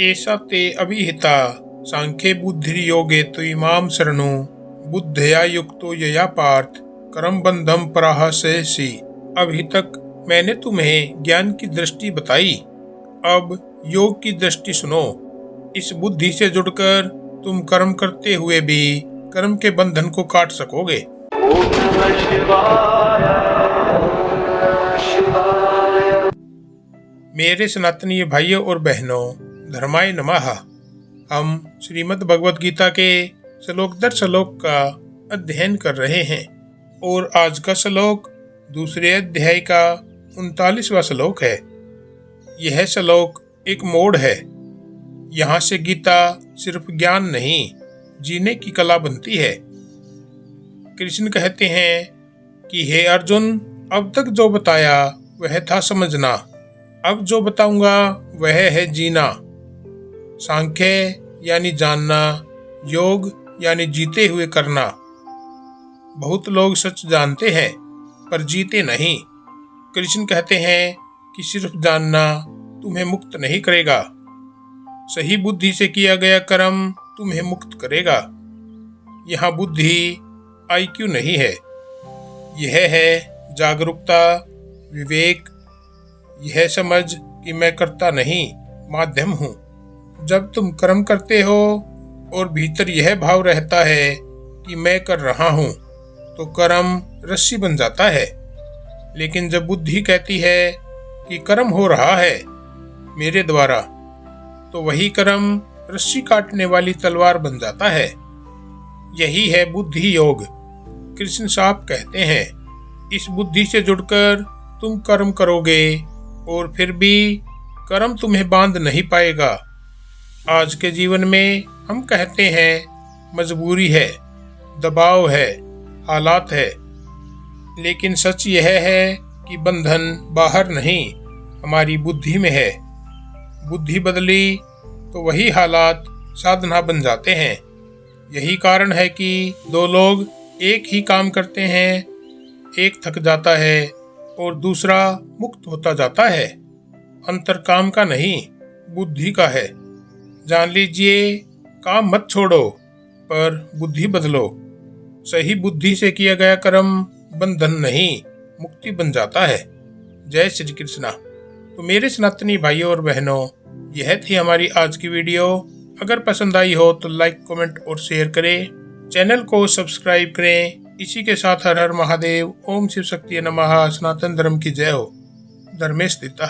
एषा ते अभिहिता सांख्ये बुद्धिर्योगे त्विमां शरणो बुद्धया युक्तो यया पार्थ कर्म बंधम पराहसयसि। अभी तक मैंने तुम्हें ज्ञान की दृष्टि बताई, अब योग की दृष्टि सुनो। इस बुद्धि से जुड़कर तुम कर्म करते हुए भी कर्म के बंधन को काट सकोगे। मेरे सनातनीय भाइयों और बहनों, धर्माय नमः। हम श्रीमद् भगवद गीता के श्लोक दर श्लोक का अध्ययन कर रहे हैं और आज का श्लोक दूसरे अध्याय का 39वां श्लोक है। यह श्लोक एक मोड़ है। यहाँ से गीता सिर्फ ज्ञान नहीं, जीने की कला बनती है। कृष्ण कहते हैं कि हे अर्जुन, अब तक जो बताया वह था समझना, अब जो बताऊंगा वह है जीना। सांख्य यानी जानना, योग यानी जीते हुए करना। बहुत लोग सच जानते हैं पर जीते नहीं। कृष्ण कहते हैं कि सिर्फ जानना तुम्हें मुक्त नहीं करेगा, सही बुद्धि से किया गया कर्म तुम्हें मुक्त करेगा। यहाँ बुद्धि IQ नहीं है, यह है जागरूकता, विवेक। यह समझ कि मैं करता नहीं, माध्यम हूँ। जब तुम कर्म करते हो और भीतर यह भाव रहता है कि मैं कर रहा हूँ, तो कर्म रस्सी बन जाता है। लेकिन जब बुद्धि कहती है कि कर्म हो रहा है मेरे द्वारा, तो वही कर्म रस्सी काटने वाली तलवार बन जाता है। यही है बुद्धि योग। कृष्ण साफ कहते हैं, इस बुद्धि से जुड़कर तुम कर्म करोगे और फिर भी कर्म तुम्हें बांध नहीं पाएगा। आज के जीवन में हम कहते हैं मजबूरी है, दबाव है, हालात है, लेकिन सच यह है कि बंधन बाहर नहीं, हमारी बुद्धि में है। बुद्धि बदली तो वही हालात साधना बन जाते हैं। यही कारण है कि दो लोग एक ही काम करते हैं, एक थक जाता है और दूसरा मुक्त होता जाता है। अंतर काम का नहीं, बुद्धि का है। जान लीजिए, काम मत छोड़ो पर बुद्धि बदलो। सही बुद्धि से किया गया कर्म बंधन नहीं, मुक्ति बन जाता है। जय श्री कृष्णा। तो मेरे सनातनी भाइयों और बहनों, यह थी हमारी आज की वीडियो। अगर पसंद आई हो तो लाइक, कमेंट और शेयर करें। चैनल को सब्सक्राइब करें। इसी के साथ हर हर महादेव, ओम शिव शक्ति नमः। सनातन धर्म की जय हो। धर्मेश दिता।